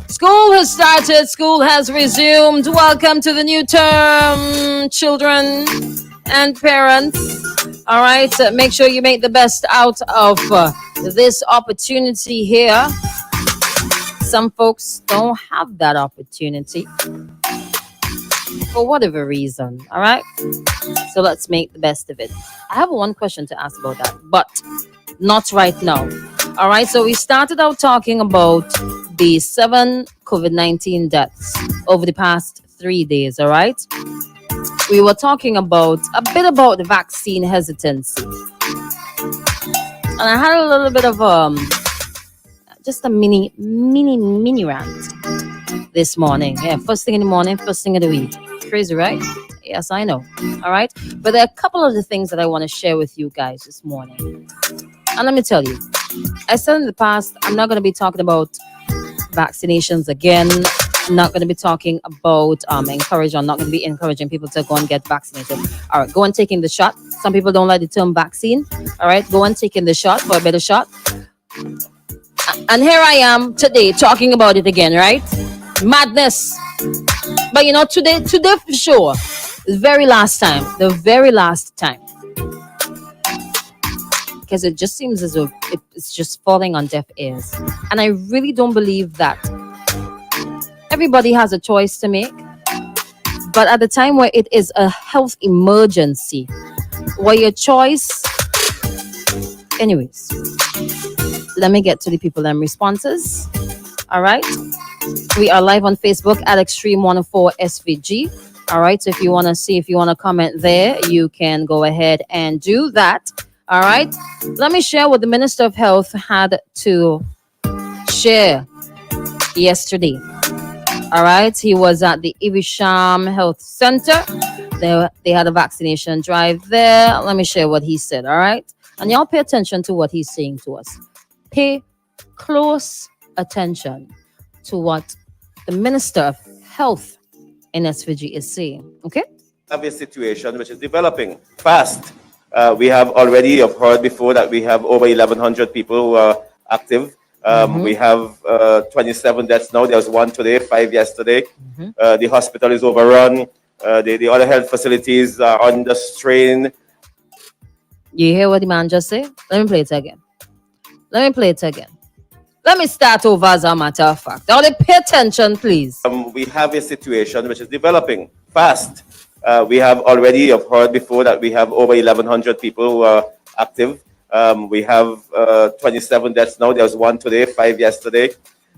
School has started, school has resumed. Welcome to the new term, children and parents. All right, make sure you make the best out of this opportunity here. Some folks don't have that opportunity for whatever reason. All right, so let's make the best of it. I have one question to ask about that, but not right now. All right, so we started out talking about the 7 COVID-19 deaths over the past 3 days. All right, we were talking about a bit about the vaccine hesitancy, and I had a little bit of just a mini rant this morning. Yeah, first thing in the morning, first thing of the week. Crazy, right? Yes, I know. All right, but there are a couple of the things that I want to share with you guys this morning. And let me tell you, I said in the past, I'm not going to be talking about vaccinations again. I'm not going to be talking about I'm not going to be encouraging people to go and get vaccinated. All right, go and taking the shot. Some people don't like the term vaccine. All right, go and taking the shot for a better shot. And here I am today talking about it again, right? Madness. But you know, today for sure, the very last time. Because it just seems as though it's just falling on deaf ears. And I really don't believe that everybody has a choice to make. But at the time where it is a health emergency, where your choice... Anyways, let me get to the people and responses. All right. We are live on Facebook at Extreme 104 SVG. All right. So if you want to comment there, you can go ahead and do that. All right. Let me share what the Minister of Health had to share yesterday. All right. He was at the Evesham Health Center. They had a vaccination drive there. Let me share what he said. All right. And y'all pay attention to what he's saying to us. Pay close attention to what the Minister of Health in SVG is saying. Okay? Have a situation which is developing fast. We have already heard before that we have over 1,100 people who are active. We have 27 deaths now. There was one today, 5 yesterday. The hospital is overrun. The other health facilities are under strain. You hear what the man just said? Let me play it again. Let me start over as a matter of fact. Now, pay attention, please. We have a situation which is developing fast. We have already heard before that we have over 1,100 people who are active. We have 27 deaths now. There was one today, 5 yesterday.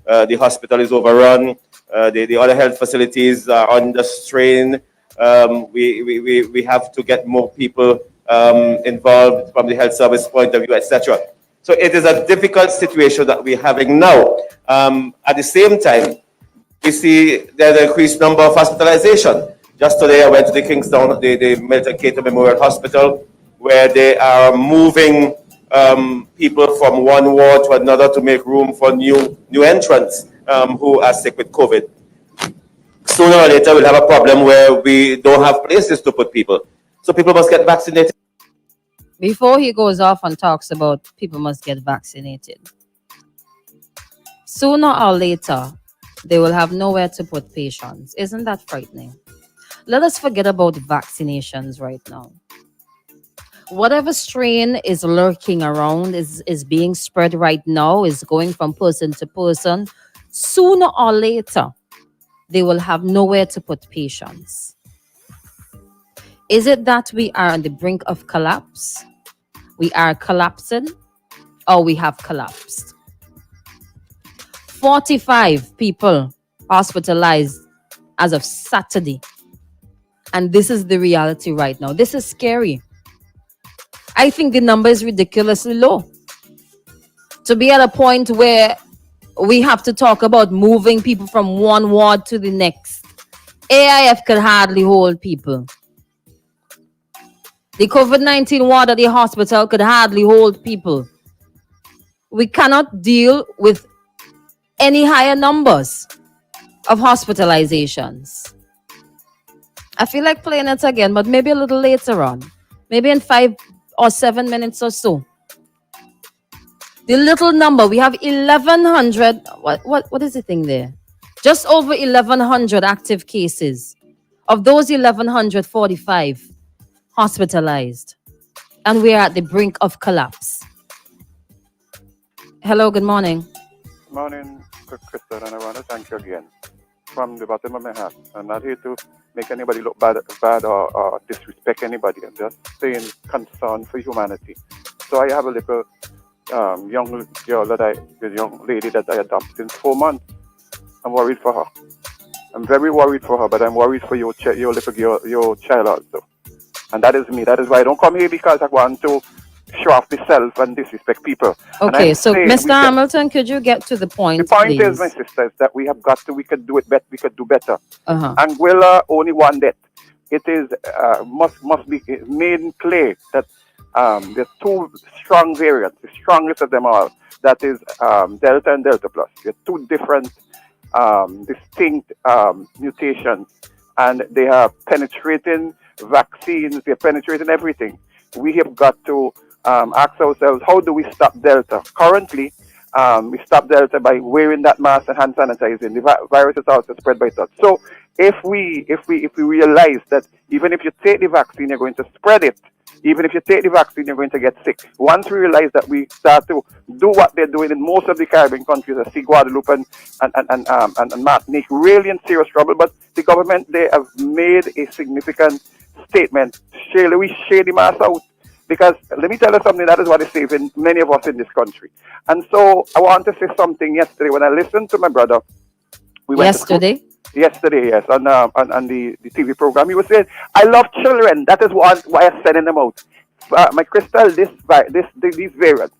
The hospital is overrun. The other health facilities are under strain. We have to get more people involved from the health service point of view, etc. So it is a difficult situation that we're having now. At the same time, we see there's an increased number of hospitalization. Just today, I went to the Kingstown, the Milton Cato Memorial Hospital, where they are moving people from one ward to another to make room for new entrants who are sick with COVID. Sooner or later, we'll have a problem where we don't have places to put people. So people must get vaccinated. Before he goes off and talks about people must get vaccinated, sooner or later, they will have nowhere to put patients. Isn't that frightening? Let us forget about vaccinations right now. Whatever strain is lurking around, is being spread right now, is going from person to person, sooner or later, they will have nowhere to put patients. Is it that we are on the brink of collapse? We are collapsing, or we have collapsed? 45 people hospitalized as of Saturday. And this is the reality right now. This is scary. I think the number is ridiculously low. To be at a point where we have to talk about moving people from one ward to the next. AIF could hardly hold people. The COVID-19 ward at the hospital could hardly hold people. We cannot deal with any higher numbers of hospitalizations. I feel like playing it again, but maybe a little later on. Maybe in 5 or 7 minutes or so. The little number, we have 1,100. What is the thing there? Just over 1,100 active cases. Of those 1,145 hospitalized. And we are at the brink of collapse. Hello, good morning. Morning, Crystal, and I want to thank you again from the bottom of my heart. I'm not here to make anybody look bad or disrespect anybody. I'm just saying concern for humanity. So I have a little young girl the young lady that I adopted since 4 months. I'm worried for her. I'm very worried for her, but I'm worried for your little girl, your child also. And that is me. That is why I don't come here because I want to show off myself and disrespect people. Okay, so Mr. Hamilton, could you get to the point? The point please? is, my sister, is that we could do it better. We could do better. Uh-huh. Anguilla only one death. It is must be made clear that there's two strong variants, the strongest of them all. That is Delta and Delta Plus. They're two different, distinct mutations, and they are penetrating vaccines. They're penetrating everything. We have got to ask ourselves, how do we stop Delta? Currently, we stop Delta by wearing that mask and hand sanitizing. The virus is also spread by touch. So if we realize that even if you take the vaccine, you're going to spread it. Even if you take the vaccine, you're going to get sick. Once we realize that, we start to do what they're doing in most of the Caribbean countries, I see Guadeloupe and Martinique really in serious trouble. But the government, they have made a significant statement. We share the mask out. Because let me tell you something, that is what is saving many of us in this country. And so I want to say something yesterday when I listened to my brother. We went yesterday, yes, on the TV program. He was saying, I love children. That is why I'm sending them out. My Crystal, these variants,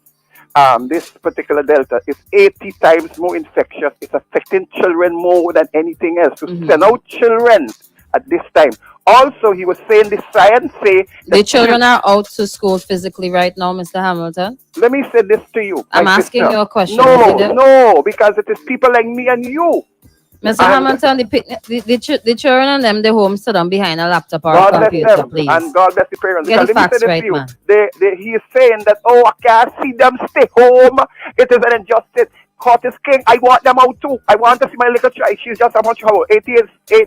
this particular Delta is 80 times more infectious. It's affecting children more than anything else. To send out children at this time. Also, he was saying the science say the children are out to school physically right now, Mr. Hamilton. Let me say this to you. I'm asking you a question. No, because it is people like me and you. Mr. Hamilton, the children and them, they home sit down behind a laptop or God a computer, please. And God bless the parents. Get the facts right, man. He is saying that, oh, I can't see them stay home. It is an injustice. Curtis King, I want them out too. I want to see my little child. She's just how much, 8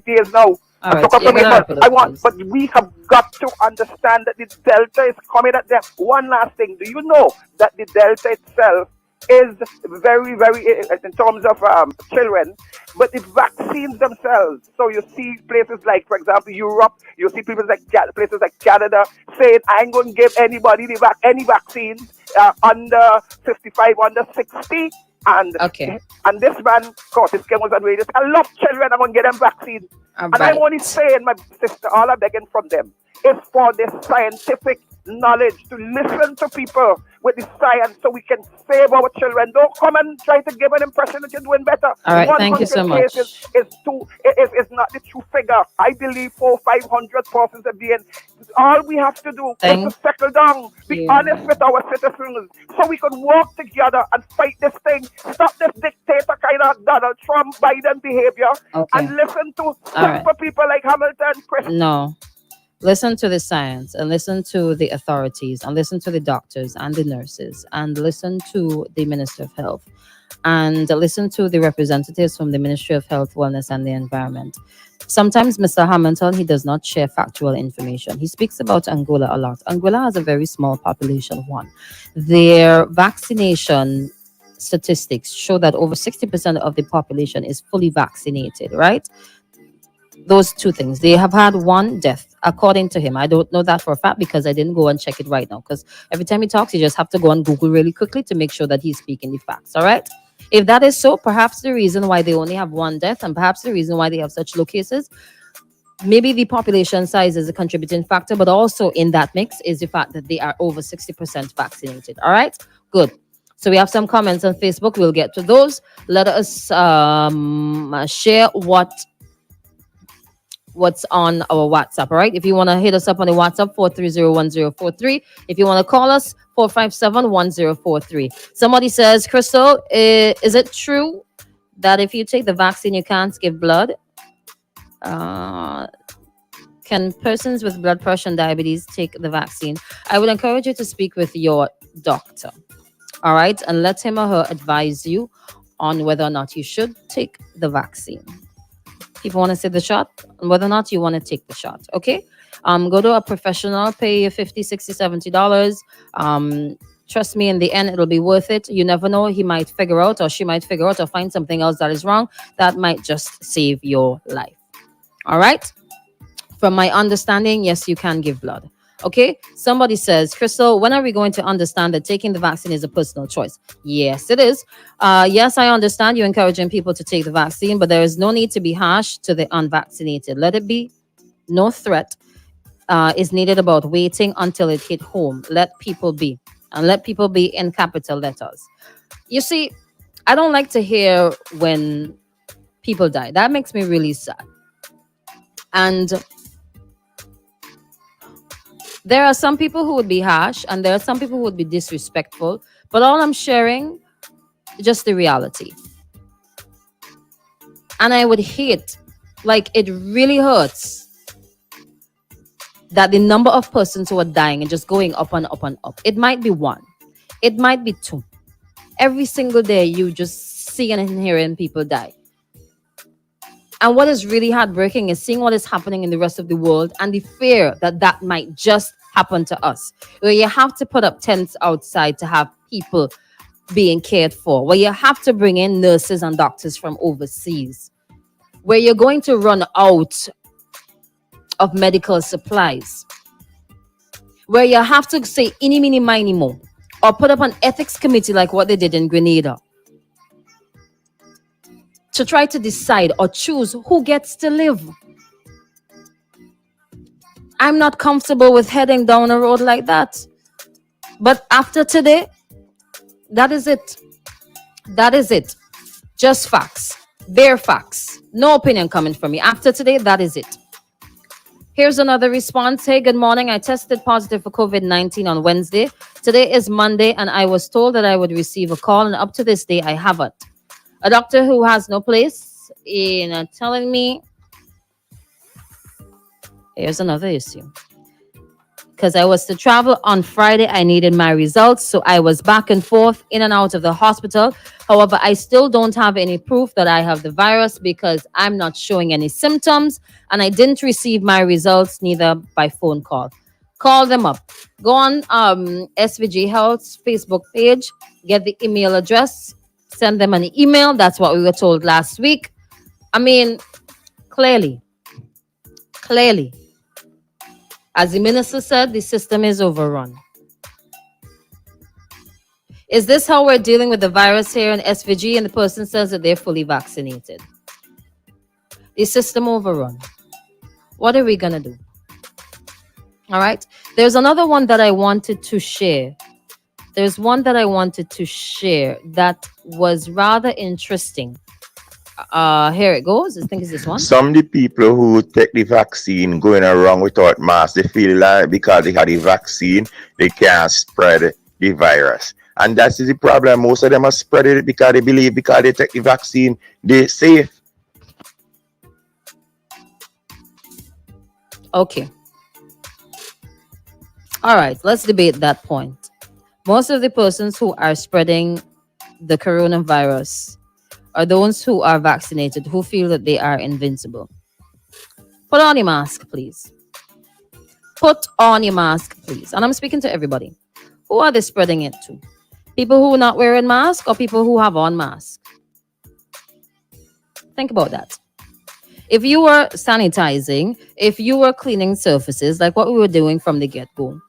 years now. But we have got to understand that the Delta is coming at them. One last thing. Do you know that the Delta itself is very, very, in terms of children, but the vaccines themselves. So you see places like, for example, Europe, you see places like Canada saying, I ain't going to give anybody any vaccines under 55, under 60. And this man, Curtis King, was on radio. I love children. I'm going to get them vaccines. And I'm only saying, my sister, all I'm begging from them is for this scientific knowledge, to listen to people with the science so we can save our children. Don't come and try to give an impression that you're doing better. All right, thank you so much. Is not the true figure. I believe 400-500 persons are being. All we have to do is to settle down, be honest with our citizens, so we can work together and fight this thing. Stop this dictator kind of Donald Trump, Biden behavior, and listen to simple people like Hamilton, Chris. No. Listen to the science, and listen to the authorities, and listen to the doctors and the nurses, and listen to the Minister of Health, and listen to the representatives from the Ministry of Health, Wellness and the Environment. Sometimes Mr. Hamilton, he does not share factual information. He speaks about Angola a lot. Angola has a very small population, one. Their vaccination statistics show that over 60% of the population is fully vaccinated, right? Those two things. They have had one death, according to him. I don't know that for a fact because I didn't go and check it right now. Because every time he talks, you just have to go on Google really quickly to make sure that he's speaking the facts. All right. If that is so, perhaps the reason why they only have one death, and perhaps the reason why they have such low cases, maybe the population size is a contributing factor, but also in that mix is the fact that they are over 60% vaccinated. All right. Good. So we have some comments on Facebook. We'll get to those. Let us share what's on our WhatsApp. All right. If you want to hit us up on the WhatsApp, 4301043. If you want to call us, 4571043. Somebody says, Crystal, is it true that if you take the vaccine, you can't give blood? Can persons with blood pressure and diabetes take the vaccine? I would encourage you to speak with your doctor. All right. And let him or her advise you on whether or not you should take the vaccine. People want to say the shot and whether or not you want to take the shot. Okay. Go to a professional, pay 50, 60, $70. Trust me, in the end, it'll be worth it. You never know. He might figure out or she might figure out or find something else that is wrong that might just save your life. All right. From my understanding, yes, you can give blood. Okay. Somebody says, Crystal, when are we going to understand that taking the vaccine is a personal choice? Yes, it is. Yes, I understand you encouraging people to take the vaccine, but there is no need to be harsh to the unvaccinated. Let it be. No threat is needed about waiting until it hit home. Let people be. And let people be in capital letters. You see, I don't like to hear when people die. That makes me really sad. And there are some people who would be harsh and there are some people who would be disrespectful. But all I'm sharing, just the reality. And I would hate, like it really hurts that the number of persons who are dying and just going up and up and up. It might be one. It might be two. Every single day you just see and hearing people die. And what is really heartbreaking is seeing what is happening in the rest of the world and the fear that that might just happen to us. Where you have to put up tents outside to have people being cared for. Where you have to bring in nurses and doctors from overseas. Where you're going to run out of medical supplies, where you have to say any, mini, miny, mo, or put up an ethics committee like what they did in Grenada to try to decide or choose who gets to live. I'm not comfortable with heading down a road like that. But after today, that is it. That is it. Just facts. Bare facts. No opinion coming from me. After today, that is it. Here's another response. Hey, good morning. I tested positive for COVID-19 on Wednesday. Today is Monday, and I was told that I would receive a call, and up to this day, I haven't. A doctor who has no place in telling me. Here's another issue. Because I was to travel on Friday, I needed my results, so I was back and forth in and out of the hospital. However, I still don't have any proof that I have the virus because I'm not showing any symptoms, and I didn't receive my results neither by phone call. Call them up. Go on SVG Health's Facebook page, get the email address, send them an email. That's what we were told last week. I mean, clearly, as the minister said, the system is overrun. Is this how we're dealing with the virus here in SVG and the person says that they're fully vaccinated? The system overrun. What are we going to do? All right. There's another one that I wanted to share. There's one that I wanted to share that was rather interesting. Here it goes. I think it's this one. Some of the people who take the vaccine going around without masks, they feel like because they had the vaccine, they can't spread the virus. And that's the problem. Most of them are spreading it because they believe because they take the vaccine, they're safe. Okay. All right. Let's debate that point. Most of the persons who are spreading the coronavirus are those who are vaccinated, who feel that they are invincible. Put on your mask, please. Put on your mask, please. And I'm speaking to everybody. Who are they spreading it to? People who are not wearing masks or people who have on masks? Think about that. If you were sanitizing, if you were cleaning surfaces, like what we were doing from the get-go,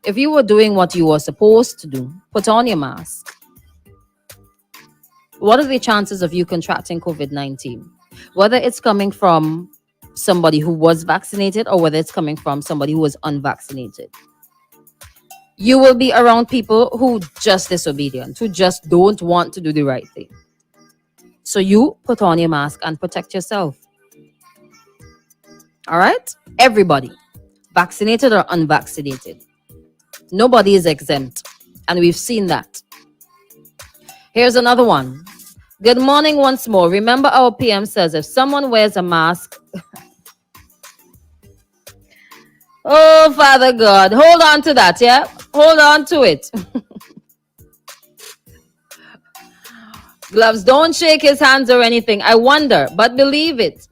if you were doing what you were supposed to do, put on your mask. What are the chances of you contracting COVID-19? Whether it's coming from somebody who was vaccinated or whether it's coming from somebody who was unvaccinated. You will be around people who just disobedient, who just don't want to do the right thing. So you put on your mask and protect yourself. All right? Everybody, vaccinated or unvaccinated. Nobody is exempt. And we've seen that. Here's another one. Good morning once more. Remember our PM says if someone wears a mask... Oh, Father God. Hold on to that, yeah? Hold on to it. Gloves, don't shake his hands or anything. I wonder, but believe it,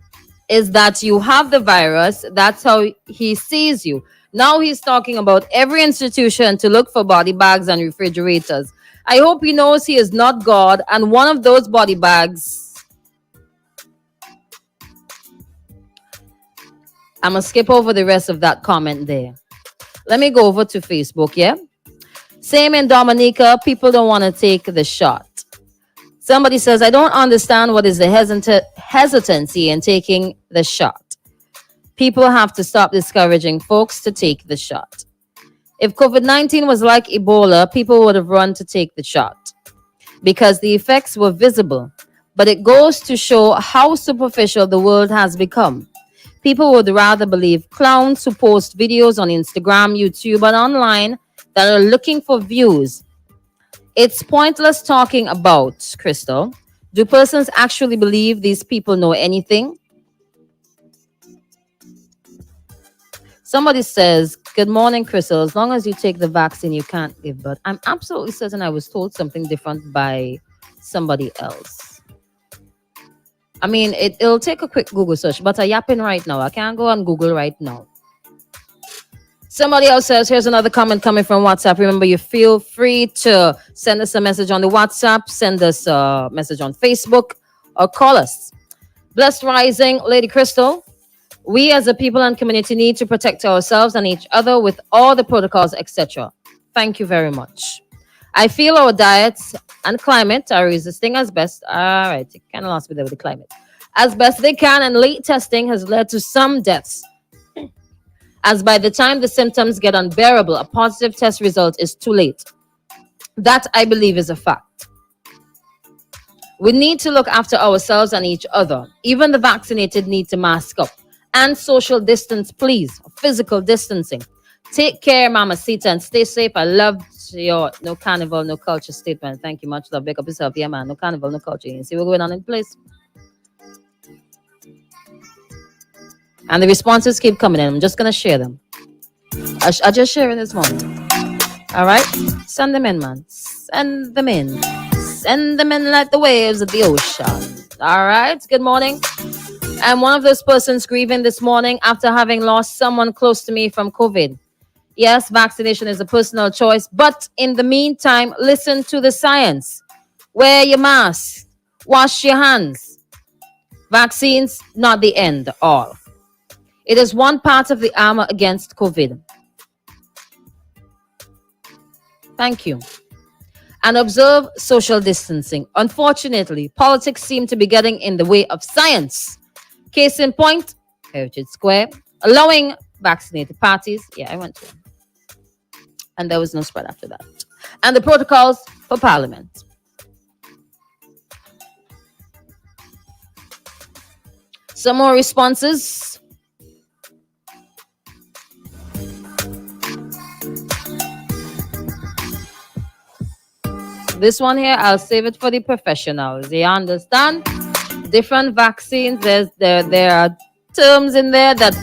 is that you have the virus. That's how he sees you. Now he's talking about every institution to look for body bags and refrigerators. I hope he knows he is not God, and one of those body bags. I'm going to skip over the rest of that comment there. Let me go over to Facebook, yeah? Same in Dominica, people don't want to take the shot. Somebody says, I don't understand what is the hesitancy in taking the shot. People have to stop discouraging folks to take the shot. If COVID-19 was like Ebola, people would have run to take the shot because the effects were visible. But it goes to show how superficial the world has become. People would rather believe clowns who post videos on Instagram, YouTube, and online that are looking for views. It's pointless talking about, Crystal. Do persons actually believe these people know anything? Somebody says, good morning, Crystal. As long as you take the vaccine, you can't give birth. I'm absolutely certain I was told something different by somebody else. I mean, it'll take a quick Google search, but I'm yapping right now. I can't go on Google right now. Somebody else says, here's another comment coming from WhatsApp. Remember, you feel free to send us a message on the WhatsApp, send us a message on Facebook, or call us. Blessed Rising, Lady Crystal. We as a people and community need to protect ourselves and each other with all the protocols, etc. Thank you very much. I feel our diets and climate are resisting as best. All right, you kind of lost me there with the climate. As best they can, and late testing has led to some deaths. As by the time the symptoms get unbearable, a positive test result is too late. That, I believe, is a fact. We need to look after ourselves and each other. Even the vaccinated need to mask up. And social distance, please. Physical distancing. Take care, Mamacita, and stay safe. I loved your no carnival, no culture statement. Thank you much. Love. Wake up yourself. Yeah, man. No carnival, no culture. You see what's going on in place? And the responses keep coming in. I'm just going to share them. I just share it this morning. All right? Send them in, man. Send them in. Send them in like the waves of the ocean. All right? Good morning. I'm one of those persons grieving this morning after having lost someone close to me from COVID. Yes, vaccination is a personal choice, but in the meantime, listen to the science. Wear your mask. Wash your hands. Vaccines, not the end all. It is one part of the armor against COVID. Thank you. And observe social distancing. Unfortunately, politics seem to be getting in the way of science. Case in point, Heritage Square, allowing vaccinated parties. Yeah, I went to one. And there was no spread after that. And the protocols for Parliament. Some more responses. This one here, I'll save it for the professionals. You understand? Different vaccines. There are terms in there that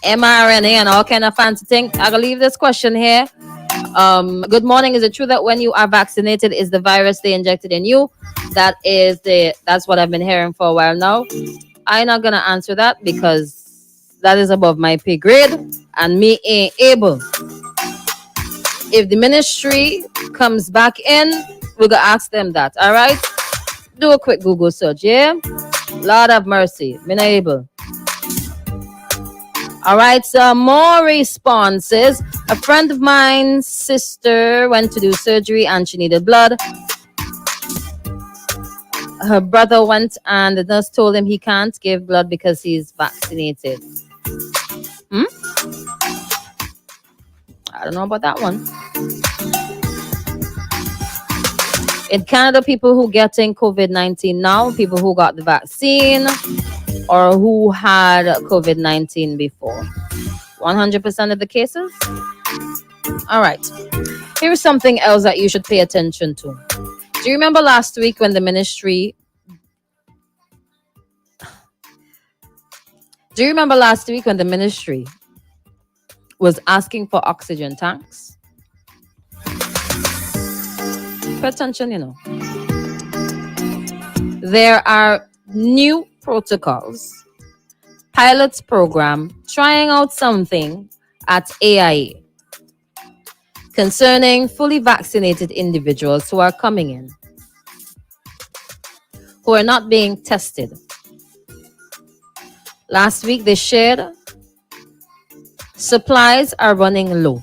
mRNA and all kind of fancy things. I'll leave this question here. Good morning. Is it true that when you are vaccinated, is the virus they injected in you? That's what I've been hearing for a while now. I'm not gonna answer that because that is above my pay grade and me ain't able. If the ministry comes back in, we're gonna ask them that. All right? Do a quick Google search, yeah? Lord have mercy. Me not able. All right, some more responses. A friend of mine's sister went to do surgery and she needed blood. Her brother went and the nurse told him he can't give blood because he's vaccinated. I don't know about that one. In Canada, people who getting COVID-19 now, people who got the vaccine or who had COVID-19 before. 100% of the cases? All right. Here's something else that you should pay attention to. Do you remember last week when the ministry... was asking for oxygen tanks? Pay attention, you know. there are new protocols, pilots program trying out something at AIA concerning fully vaccinated individuals who are coming in, who are not being tested. Last week they shared supplies are running low,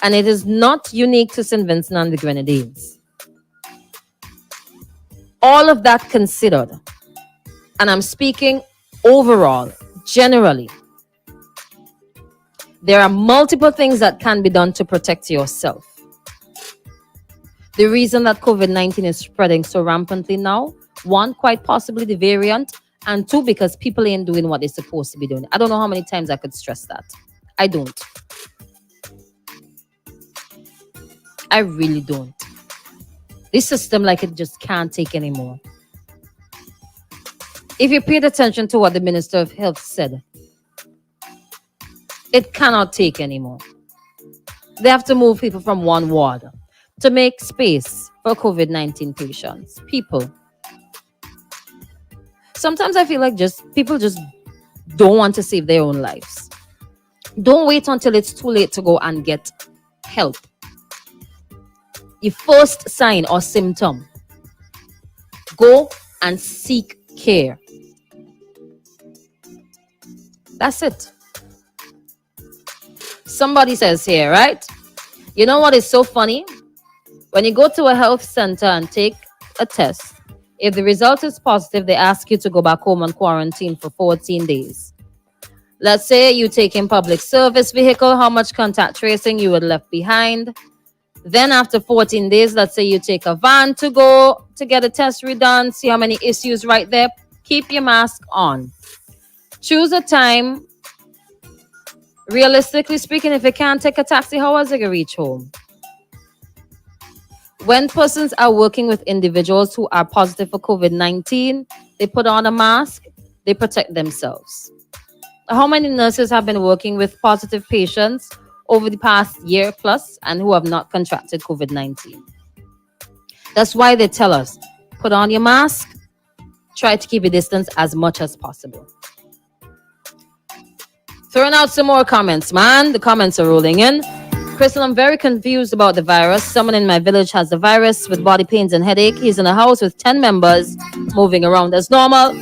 and it is not unique to St. Vincent and the Grenadines. All of that considered, and I'm speaking overall, generally, there are multiple things that can be done to protect yourself. The reason that COVID-19 is spreading so rampantly now, one, quite possibly the variant, and two, because people ain't doing what they're supposed to be doing. I don't know how many times I could stress that. I don't. I really don't. This system, like, it just can't take anymore. If you paid attention to what the Minister of Health said, it cannot take anymore. They have to move people from one ward to make space for COVID-19 patients. People. Sometimes I feel like people just don't want to save their own lives. Don't wait until it's too late to go and get help. Your first sign or symptom, go and seek care. That's it. Somebody says here, right? You know what is so funny? When you go to a health center and take a test, if the result is positive, they ask you to go back home and quarantine for 14 days. Let's say you take in public service vehicle, how much contact tracing you would left behind. Then after 14 days, let's say you take a van to go to get a test redone, see how many issues right there. Keep your mask on. Choose a time. Realistically speaking, if you can't take a taxi, how was it going to reach home? When persons are working with individuals who are positive for COVID-19, they put on a mask, they protect themselves. How many nurses have been working with positive patients over the past year plus and who have not contracted COVID-19? That's why they tell us, put on your mask, try to keep a distance as much as possible. Throwing out some more comments, man. The comments are rolling in. Crystal, I'm very confused about the virus. Someone in my village has the virus with body pains and headache. He's in a house with 10 members moving around as normal.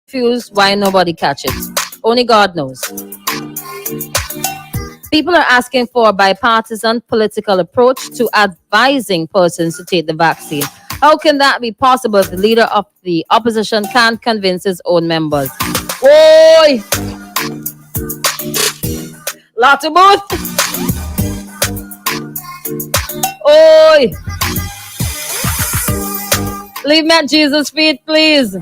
Confused why nobody catch it. Only God knows. People are asking for a bipartisan political approach to advising persons to take the vaccine. How can that be possible if the leader of the opposition can't convince his own members? Oi! Lot of both. Oi! Leave me at Jesus' feet, please.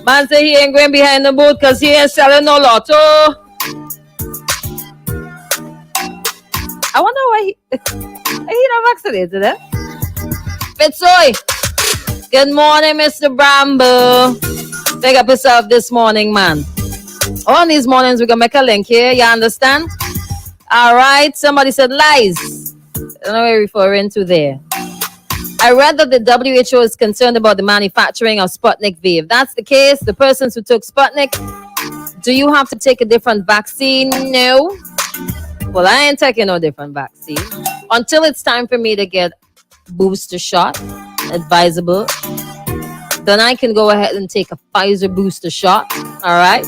Man say he ain't going behind the booth because he ain't selling no lotto. I wonder why he not vaccinated, eh? Fitzoy. Good morning, Mr. Bramble. Pick up yourself this morning, man. On these mornings, we're going to make a link here. You understand? All right. Somebody said lies. I don't know what you're referring to there. I read that the WHO is concerned about the manufacturing of Sputnik V. If that's the case, the persons who took Sputnik, do you have to take a different vaccine? No. Well, I ain't taking no different vaccine. Until it's time for me to get booster shot, advisable, then I can go ahead and take a Pfizer booster shot. All right.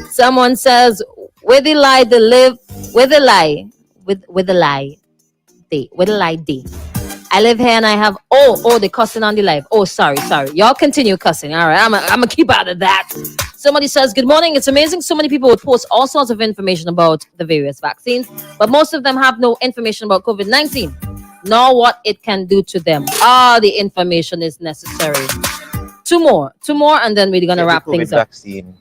Someone says, with the lie, they live, with the lie, with the lie, they. I live here and I have, they're cussing on the live. Oh, sorry. Y'all continue cussing. All right, I'm gonna keep out of that. Somebody says, good morning. It's amazing. So many people would post all sorts of information about the various vaccines, but most of them have no information about COVID-19, nor what it can do to them. The information is necessary. Two more, and then we're gonna wrap things up. Vaccine,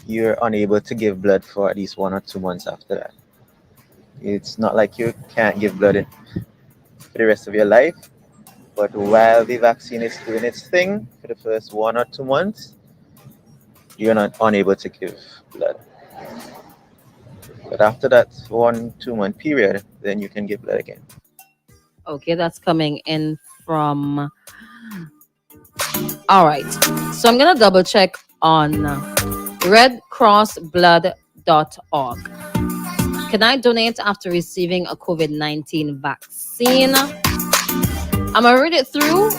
you're unable to give blood for at least 1 or 2 months after that. It's not like you can't give blood for the rest of your life, but while the vaccine is doing its thing for the first 1 or 2 months, you're not unable to give blood. But after that 1-2 month period, then you can give blood again. Okay, that's coming in from. All right. So I'm going to double check on redcrossblood.org. Can I donate after receiving a COVID-19 vaccine? I'm going to read it through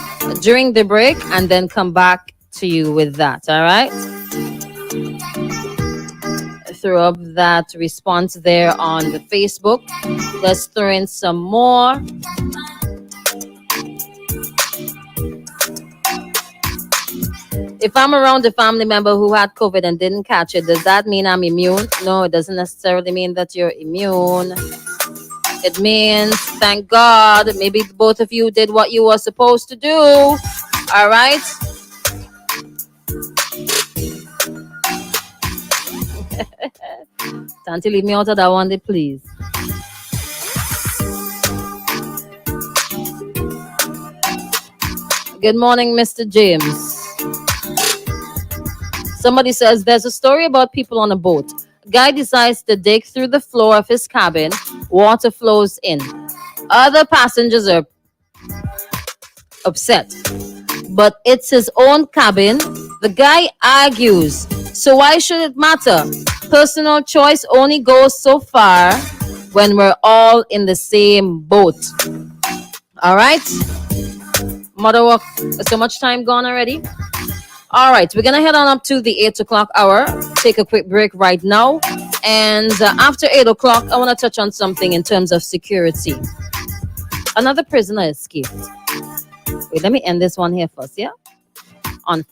during the break and then come back to you with that. All right. Throw up that response there on the Facebook. Let's throw in some more. If I'm around a family member who had COVID and didn't catch it, does that mean I'm immune? No, it doesn't necessarily mean that you're immune. It means, thank God, maybe both of you did what you were supposed to do. All right? Tanti, leave me out of that one day, please. Good morning, Mr. James. Somebody says there's a story about people on a boat. A guy decides to dig through the floor of his cabin. Water flows in. Other passengers are upset, but it's his own cabin. The guy argues. So why should it matter? Personal choice only goes so far when we're all in the same boat. All right? Mother walk. So much time gone already? All right, we're going to head on up to the 8 o'clock hour. Take a quick break right now. And after 8 o'clock, I want to touch on something in terms of security. Another prisoner escaped. Wait, let me end this one here first, yeah? On